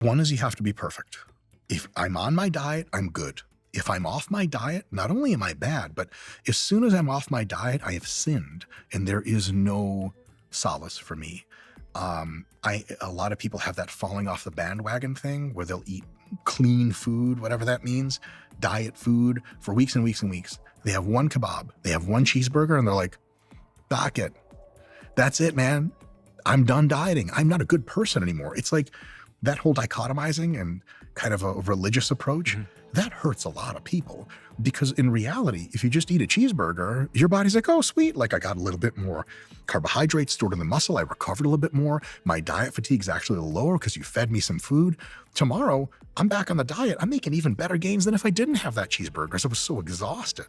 One is you have to be perfect. If I'm on my diet, I'm good. If I'm off my diet, not only am I bad, but as soon as I'm off my diet, I have sinned, and there is no solace for me. A lot of people have that falling off the bandwagon thing where they'll eat clean food, whatever that means, diet food for weeks and weeks and weeks. They have one kebab, they have one cheeseburger, and they're like, "Dock it. That's it, man. I'm done dieting. I'm not a good person anymore." It's like that whole dichotomizing and kind of a religious approach, that hurts a lot of people, because in reality, if you just eat a cheeseburger, your body's like, "Oh, sweet. Like, I got a little bit more carbohydrates stored in the muscle. I recovered a little bit more. My diet fatigue is actually a little lower because you fed me some food. Tomorrow, I'm back on the diet. I'm making even better gains than if I didn't have that cheeseburger because I was so exhausted."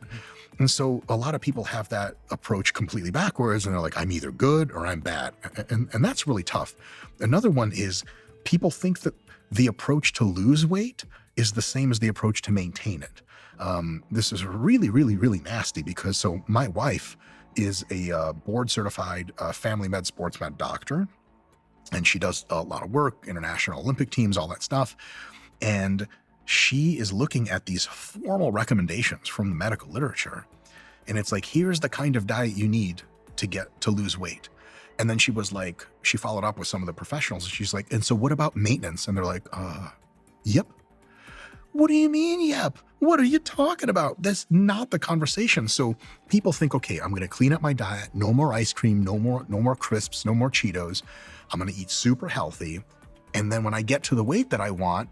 And so a lot of people have that approach completely backwards, and they're like, "I'm either good or I'm bad." And that's really tough. Another one is people think that the approach to lose weight is the same as the approach to maintain it. This is really, really, really nasty, because so my wife is a board certified family med sports med doctor, and she does a lot of work, international Olympic teams, all that stuff. And she is looking at these formal recommendations from the medical literature. And it's like, here's the kind of diet you need to lose weight. And then she was like, she followed up with some of the professionals, and she's like, "And so what about maintenance?" And they're like, yep. What do you mean, yep? What are you talking about? That's not the conversation. So people think, okay, I'm going to clean up my diet. No more ice cream, no more crisps, no more Cheetos. I'm going to eat super healthy. And then when I get to the weight that I want,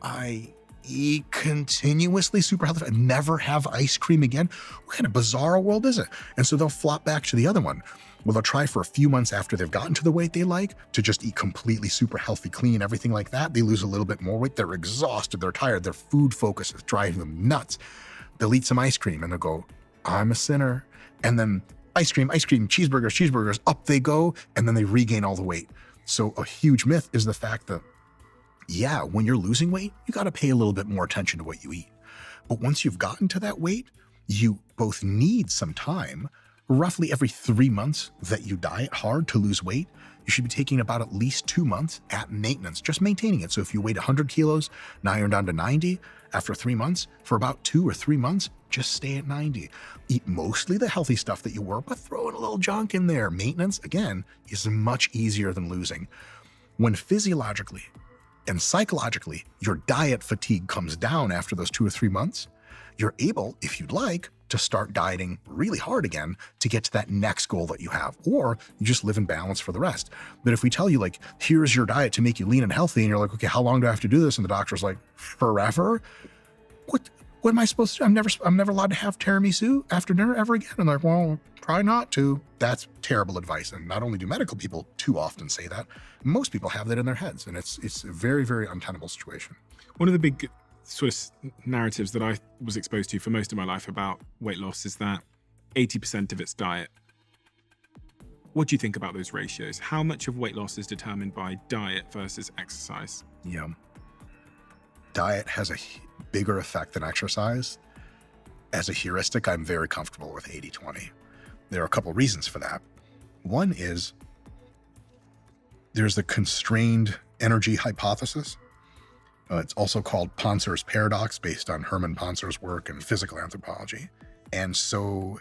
I eat continuously super healthy. I never have ice cream again. What kind of bizarre world is it? And so they'll flop back to the other one. Well, they'll try for a few months after they've gotten to the weight they like to just eat completely super healthy, clean, everything like that. They lose a little bit more weight. They're exhausted. They're tired. Their food focus is driving them nuts. They'll eat some ice cream and they'll go, "I'm a sinner." And then ice cream, cheeseburgers, up they go. And then they regain all the weight. So a huge myth is the fact that, yeah, when you're losing weight, you got to pay a little bit more attention to what you eat. But once you've gotten to that weight, you both need some time. Roughly every 3 months that you diet hard to lose weight, you should be taking about at least 2 months at maintenance, just maintaining it. So if you weighed 100 kilos, now you're down to 90. After 3 months, for about 2 or 3 months, just stay at 90. Eat mostly the healthy stuff that you were, but throw in a little junk in there. Maintenance, again, is much easier than losing. When physiologically and psychologically your diet fatigue comes down after those 2 or 3 months, you're able, if you'd like, to start dieting really hard again to get to that next goal that you have, or you just live in balance for the rest. But if we tell you, like, here's your diet to make you lean and healthy, and you're like, "Okay, how long do I have to do this?" And the doctor's like, "Forever? What am I supposed to do? I'm never allowed to have tiramisu after dinner ever again." And like, "Well, try not to." That's terrible advice. And not only do medical people too often say that, most people have that in their heads, and it's a very, very untenable situation. One of the big sort of narratives that I was exposed to for most of my life about weight loss is that 80% of it's diet. What do you think about those ratios? How much of weight loss is determined by diet versus exercise? Yeah. Diet has a bigger effect than exercise. As a heuristic, I'm very comfortable with 80-20. There are a couple reasons for that. One is there's the constrained energy hypothesis. It's also called Ponser's paradox, based on Herman Ponser's work in physical anthropology. And so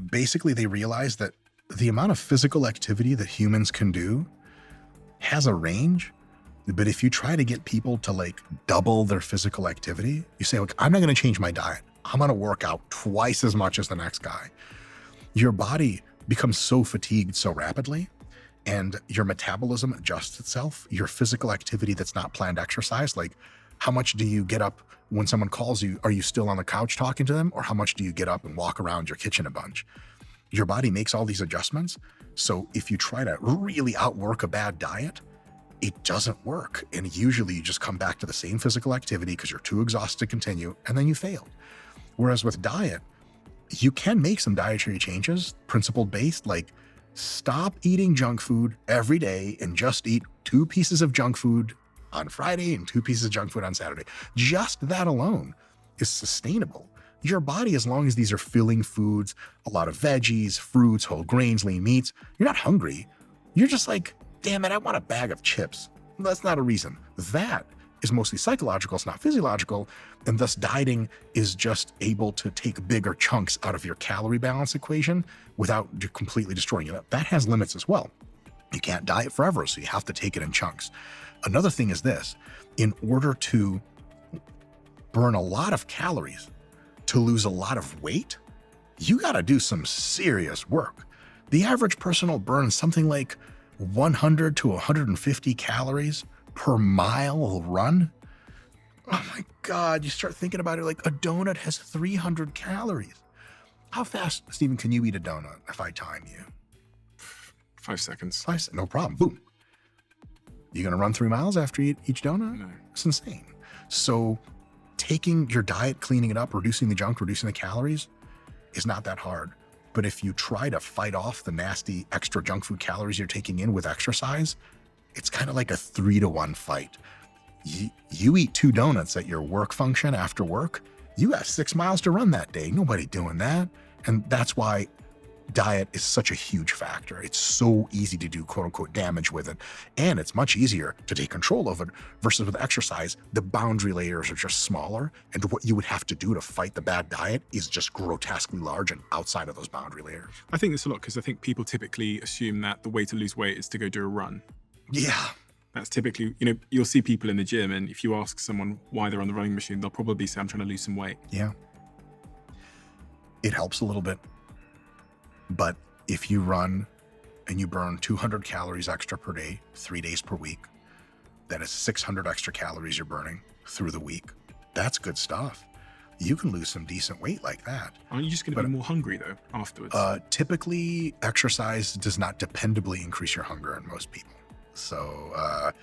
basically they realize that the amount of physical activity that humans can do has a range. But if you try to get people to like double their physical activity, you say, "Look, I'm not going to change my diet. I'm going to work out twice as much as the next guy." Your body becomes so fatigued so rapidly, and your metabolism adjusts itself. Your physical activity that's not planned exercise, like how much do you get up when someone calls you? Are you still on the couch talking to them? Or how much do you get up and walk around your kitchen a bunch? Your body makes all these adjustments. So if you try to really outwork a bad diet, it doesn't work. And usually you just come back to the same physical activity because you're too exhausted to continue, and then you failed. Whereas with diet, you can make some dietary changes, principle based, like stop eating junk food every day and just eat 2 pieces of junk food on Friday and 2 pieces of junk food on Saturday. Just that alone is sustainable. Your body, as long as these are filling foods, a lot of veggies, fruits, whole grains, lean meats, you're not hungry. You're just like, "Damn it, I want a bag of chips." That's not a reason. That is mostly psychological, it's not physiological, and thus dieting is just able to take bigger chunks out of your calorie balance equation without completely destroying it. That has limits as well. You can't diet forever, so you have to take it in chunks. Another thing is this: in order to burn a lot of calories, to lose a lot of weight, you got to do some serious work. The average person will burn something like 100 to 150 calories per mile run. Oh my God, you start thinking about it, like a donut has 300 calories. How fast, Stephen, can you eat a donut if I time you? 5 seconds. No problem. Boom. You gonna run 3 miles after you eat each donut? No. It's insane. So taking your diet, cleaning it up, reducing the junk, reducing the calories is not that hard. But if you try to fight off the nasty extra junk food calories you're taking in with exercise, it's kind of like a 3-to-1 fight. You eat 2 donuts at your work function after work, you got 6 miles to run that day. Nobody doing that. And that's why diet is such a huge factor. It's so easy to do quote unquote damage with it. And it's much easier to take control of it versus with exercise. The boundary layers are just smaller. And what you would have to do to fight the bad diet is just grotesquely large and outside of those boundary layers. I think this a lot because I think people typically assume that the way to lose weight is to go do a run. Yeah. That's typically, you'll see people in the gym, and if you ask someone why they're on the running machine, they'll probably say, I'm trying to lose some weight. Yeah. It helps a little bit. But if you run and you burn 200 calories extra per day, 3 days per week, that is 600 extra calories you're burning through the week. That's good stuff. You can lose some decent weight like that. Aren't you just going to be more hungry, though, afterwards? Typically, exercise does not dependably increase your hunger in most people. So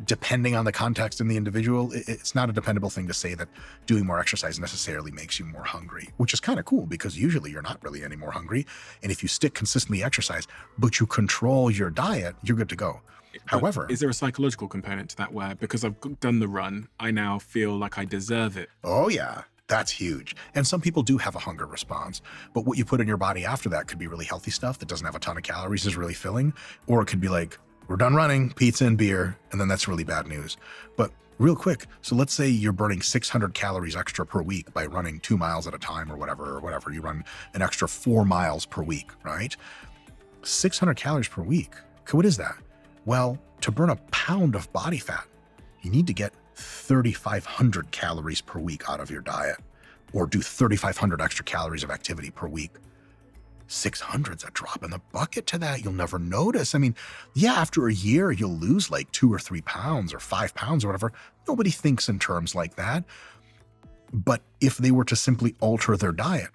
depending on the context and the individual, it's not a dependable thing to say that doing more exercise necessarily makes you more hungry, which is kind of cool because usually you're not really any more hungry. And if you stick consistently exercise, but you control your diet, you're good to go. However, is there a psychological component to that where because I've done the run, I now feel like I deserve it? Oh yeah, that's huge. And some people do have a hunger response, but what you put in your body after that could be really healthy stuff that doesn't have a ton of calories, is really filling, or it could be like, we're done running, pizza and beer, and then that's really bad news. But real quick, so let's say you're burning 600 calories extra per week by running 2 miles at a time or whatever, you run an extra 4 miles per week, right? 600 calories per week. Okay, what is that? Well, to burn a pound of body fat, you need to get 3,500 calories per week out of your diet, or do 3,500 extra calories of activity per week. 600's a drop in the bucket to that. You'll never notice. I mean, yeah, after a year, you'll lose like 2 or 3 pounds or 5 pounds or whatever. Nobody thinks in terms like that. But if they were to simply alter their diet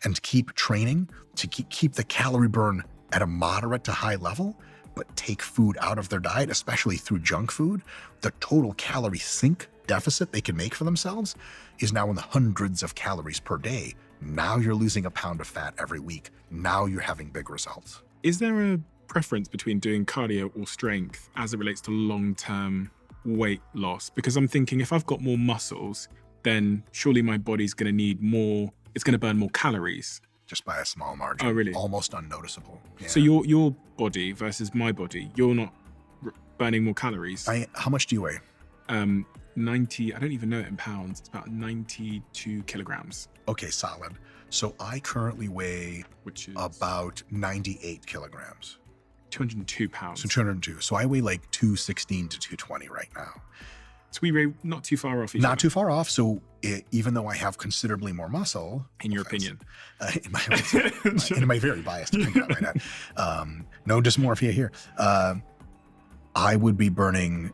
and keep training to keep the calorie burn at a moderate to high level, but take food out of their diet, especially through junk food, the total calorie sink deficit they can make for themselves is now in the hundreds of calories per day. Now you're losing a pound of fat every week. Now you're having big results. Is there a preference between doing cardio or strength as it relates to long-term weight loss? Because I'm thinking if I've got more muscles, then surely my body's going to need more, it's going to burn more calories. Just by a small margin. Oh, really? Almost unnoticeable. Yeah. So your body versus my body, you're not burning more calories. How much do you weigh? 90, I don't even know it in pounds. It's about 92 kilograms. Okay, solid. So I currently weigh which is about 98 kilograms. 202 pounds. So 202. So I weigh like 216 to 220 right now. So we weigh not too far off each other. Not too far off. So even though I have considerably more muscle, in your opinion, in my very biased opinion, I might add, no dysmorphia here. I would be burning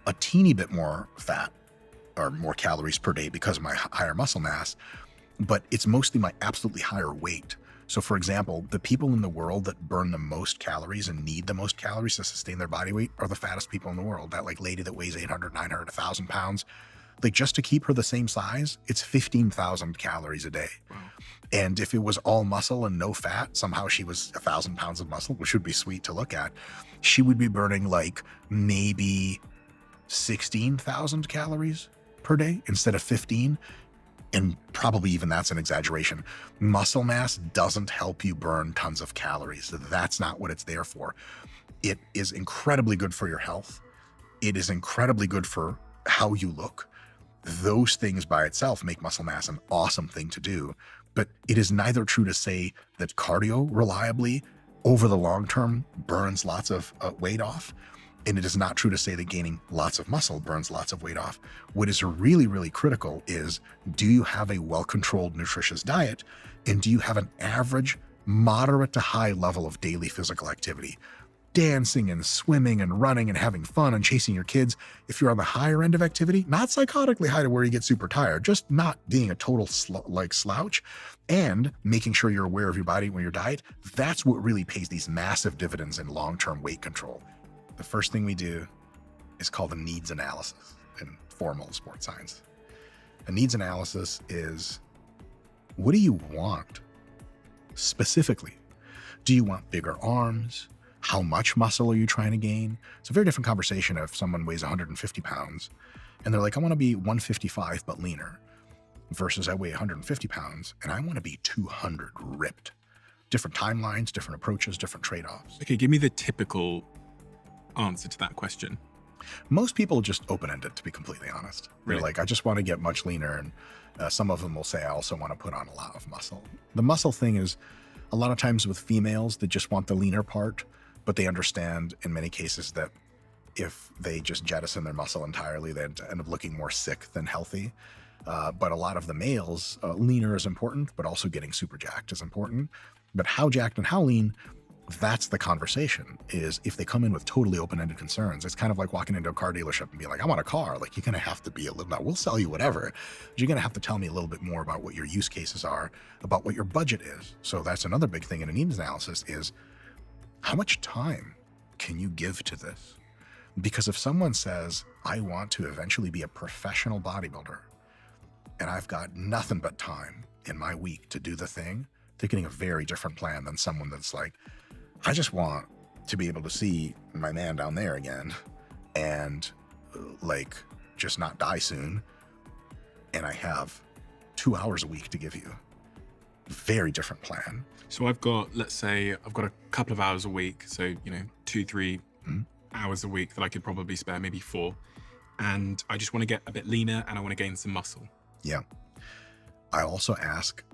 a teeny bit more fat or more calories per day because of my higher muscle mass, but it's mostly my absolutely higher weight. So for example, the people in the world that burn the most calories and need the most calories to sustain their body weight are the fattest people in the world. That like lady that weighs 800, 900, 1,000 pounds, like just to keep her the same size, it's 15,000 calories a day. Wow. And if it was all muscle and no fat, somehow she was 1,000 pounds of muscle, which would be sweet to look at. She would be burning like maybe 16,000 calories per day instead of 15. And probably even that's an exaggeration. Muscle mass doesn't help you burn tons of calories. That's not what it's there for. It is incredibly good for your health. It is incredibly good for how you look. Those things by itself make muscle mass an awesome thing to do. But it is neither true to say that cardio reliably over the long term burns lots of weight off. And it is not true to say that gaining lots of muscle burns lots of weight off. What is really, really critical is, do you have a well-controlled, nutritious diet? And do you have an average, moderate to high level of daily physical activity? Dancing and swimming and running and having fun and chasing your kids. If you're on the higher end of activity, not psychotically high to where you get super tired, just not being a total slouch, and making sure you're aware of your body when your diet, that's what really pays these massive dividends in long-term weight control. The first thing we do is called a needs analysis in formal sports science. A needs analysis is, what do you want specifically? Do you want bigger arms? How much muscle are you trying to gain? It's a very different conversation if someone weighs 150 pounds and they're like, I want to be 155 but leaner, versus I weigh 150 pounds and I want to be 200 ripped. Different timelines, different approaches, different trade-offs. Okay, give me the typical answer to that question. Most people just open-ended, to be completely honest. Really? They're like, I just want to get much leaner. And some of them will say, I also want to put on a lot of muscle. The muscle thing is a lot of times with females that just want the leaner part, but they understand in many cases that if they just jettison their muscle entirely, they end up looking more sick than healthy. But a lot of the males, leaner is important, but also getting super jacked is important. But how jacked and how lean, that's the conversation. Is if they come in with totally open-ended concerns, it's kind of like walking into a car dealership and be like, I want a car. Like, you're going to have to be a little, now we'll sell you whatever, but you're going to have to tell me a little bit more about what your use cases are, about what your budget is. So that's another big thing in a needs analysis is, how much time can you give to this? Because if someone says, I want to eventually be a professional bodybuilder and I've got nothing but time in my week to do the thing, they're getting a very different plan than someone that's like, I just want to be able to see my man down there again and like just not die soon. And I have 2 hours a week to give you. Very different plan. So I've got, let's say I've got a couple of hours a week. So, 2-3 hours a week that I could probably spare, maybe 4. And I just want to get a bit leaner and I want to gain some muscle. Yeah. I also ask,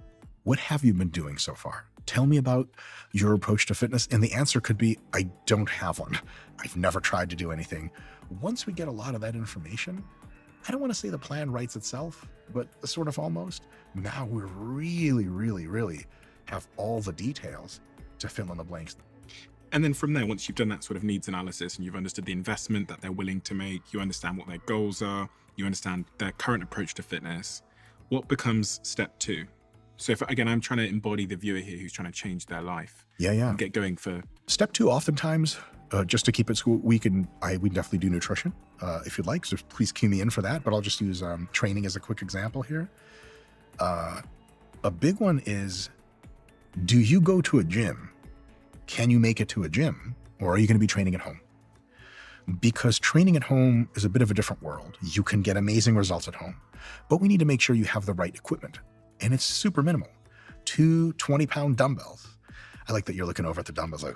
what have you been doing so far? Tell me about your approach to fitness. And the answer could be, I don't have one. I've never tried to do anything. Once we get a lot of that information, I don't want to say the plan writes itself, but sort of almost. Now we're really have all the details to fill in the blanks. And then from there, once you've done that sort of needs analysis and you've understood the investment that they're willing to make, you understand what their goals are, you understand their current approach to fitness, what becomes step 2? So if, again, I'm trying to embody the viewer here who's trying to change their life. Yeah. And get going for... Step 2, oftentimes, just to keep it, we definitely do nutrition if you'd like. So please cue me in for that, but I'll just use training as a quick example here. A big one is, do you go to a gym? Can you make it to a gym? Or are you going to be training at home? Because training at home is a bit of a different world. You can get amazing results at home, but we need to make sure you have the right equipment. And it's super minimal. 2 20-pound dumbbells. I like that you're looking over at the dumbbells like...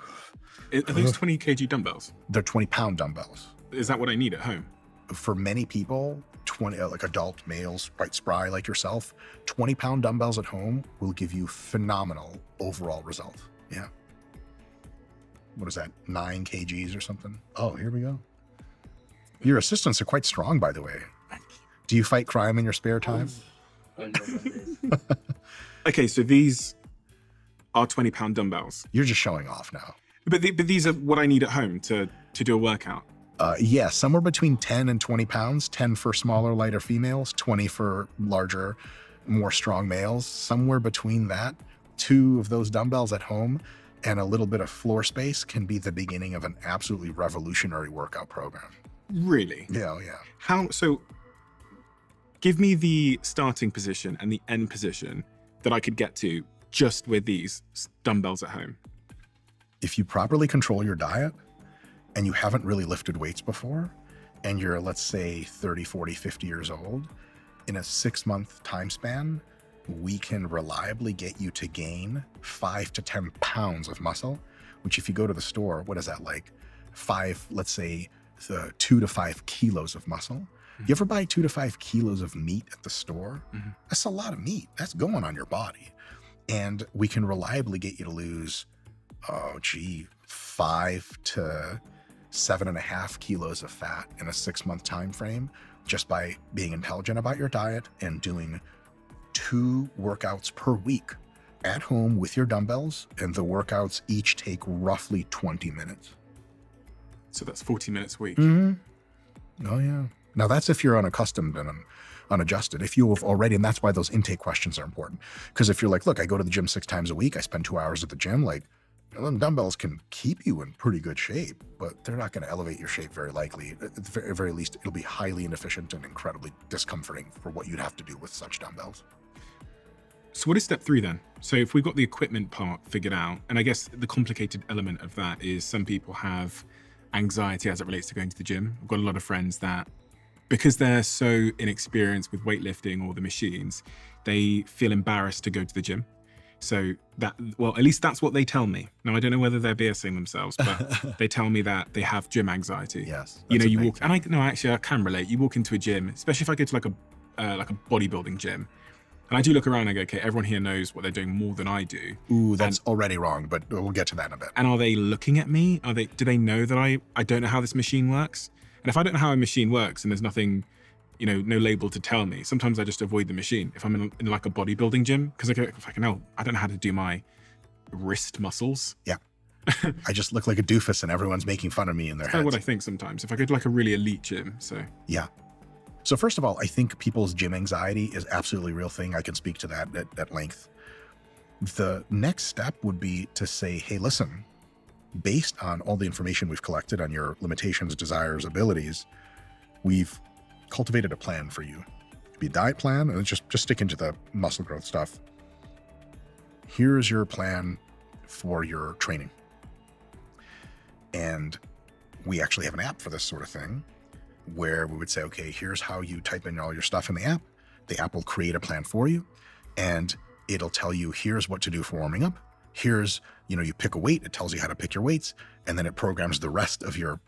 Are those 20 kg dumbbells? They're 20-pound dumbbells. Is that what I need at home? For many people, like adult males, quite spry like yourself, 20-pound dumbbells at home will give you phenomenal overall results. Yeah. What is that, 9 kgs or something? Oh, here we go. Your assistants are quite strong, by the way. Do you fight crime in your spare time? Okay, so these are 20-pound dumbbells. You're just showing off now. But these are what I need at home to do a workout. Yeah, somewhere between 10 and 20 pounds, 10 for smaller, lighter females, 20 for larger, more strong males. Somewhere between that, 2 of those dumbbells at home and a little bit of floor space can be the beginning of an absolutely revolutionary workout program. Really? Yeah. So give me the starting position and the end position that I could get to just with these dumbbells at home. If you properly control your diet and you haven't really lifted weights before, and you're, let's say, 30, 40, 50 years old, in a 6-month time span, we can reliably get you to gain 5 to 10 pounds of muscle, which if you go to the store, what is that, like 5, let's say 2 to 5 kilos of muscle. Mhm. You ever buy 2 to 5 kilos of meat at the store? Mhm. That's a lot of meat. That's going on your body. And we can reliably get you to lose, 5 to 7.5 kilos of fat in a 6-month time frame just by being intelligent about your diet and doing 2 workouts per week at home with your dumbbells. And the workouts each take roughly 20 minutes. So that's 40 minutes a week. Mm-hmm. Oh, yeah. Now, that's if you're unaccustomed and unadjusted. If you have already, and that's why those intake questions are important. Because if you're like, look, I go to the gym 6 times a week, I spend 2 hours at the gym, like, them dumbbells can keep you in pretty good shape, but they're not going to elevate your shape very likely. At the very least, it'll be highly inefficient and incredibly discomforting for what you'd have to do with such dumbbells. So what is step 3 then? So if we've got the equipment part figured out, and I guess the complicated element of that is some people have anxiety as it relates to going to the gym. I've got a lot of friends that, because they're so inexperienced with weightlifting or the machines, they feel embarrassed to go to the gym. So that, well, at least that's what they tell me. Now, I don't know whether they're BSing themselves, but they tell me that they have gym anxiety. Yes. You know, you walk, and actually I can relate. You walk into a gym, especially if I go to like a bodybuilding gym, and I do look around and I go, okay, everyone here knows what they're doing more than I do. Ooh, that's already wrong, but we'll get to that in a bit. And are they looking at me? Do they know that I don't know how this machine works? And if I don't know how a machine works and there's nothing, no label to tell me, sometimes I just avoid the machine. If I'm in like a bodybuilding gym, because I go, I don't know how to do my wrist muscles. Yeah. I just look like a doofus and everyone's making fun of me in their heads. That's what I think sometimes. If I go to like a really elite gym, so. Yeah. So first of all, I think people's gym anxiety is absolutely a real thing. I can speak to that at length. The next step would be to say, hey, listen, based on all the information we've collected on your limitations, desires, abilities, we've cultivated a plan for you. It'd be a diet plan, and just sticking to the muscle growth stuff. Here's your plan for your training. And we actually have an app for this sort of thing, where we would say, okay, here's how you type in all your stuff in the app. The app will create a plan for you, and it'll tell you, here's what to do for warming up. Here's, you pick a weight. It tells you how to pick your weights, and then it programs the rest of your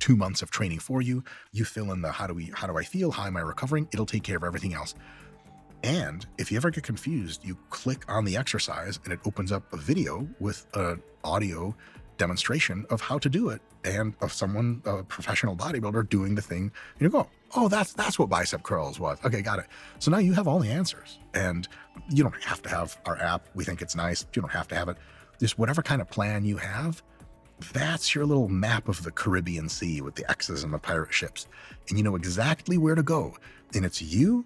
2 months of training for you. You fill in the how do I feel? How am I recovering? It'll take care of everything else. And if you ever get confused, you click on the exercise and it opens up a video with an audio demonstration of how to do it, and of someone, a professional bodybuilder, doing the thing. And you go, oh, that's what bicep curls was. Okay, got it. So now you have all the answers, and you don't have to have our app. We think it's nice. You don't have to have it. Just whatever kind of plan you have, that's your little map of the Caribbean Sea with the X's and the pirate ships. And you know exactly where to go. And it's you,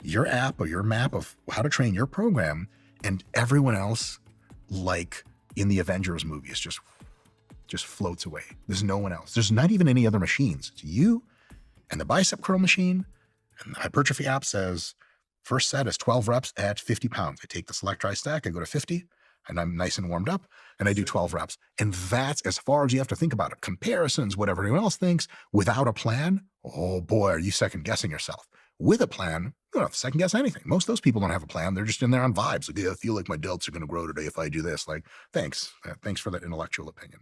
your app, or your map of how to train your program, and everyone else, like in the Avengers movies, just floats away. There's no one else. There's not even any other machines. It's you and the bicep curl machine. And the hypertrophy app says, first set is 12 reps at 50 pounds. I take the select dry stack, I go to 50, and I'm nice and warmed up, and I do 12 reps. And that's as far as you have to think about it. Comparisons, whatever anyone else thinks, without a plan, oh boy, are you second guessing yourself. With a plan, you don't have to second guess anything. Most of those people don't have a plan. They're just in there on vibes. Like, yeah, I feel like my delts are going to grow today if I do this. Like, thanks. Thanks for that intellectual opinion.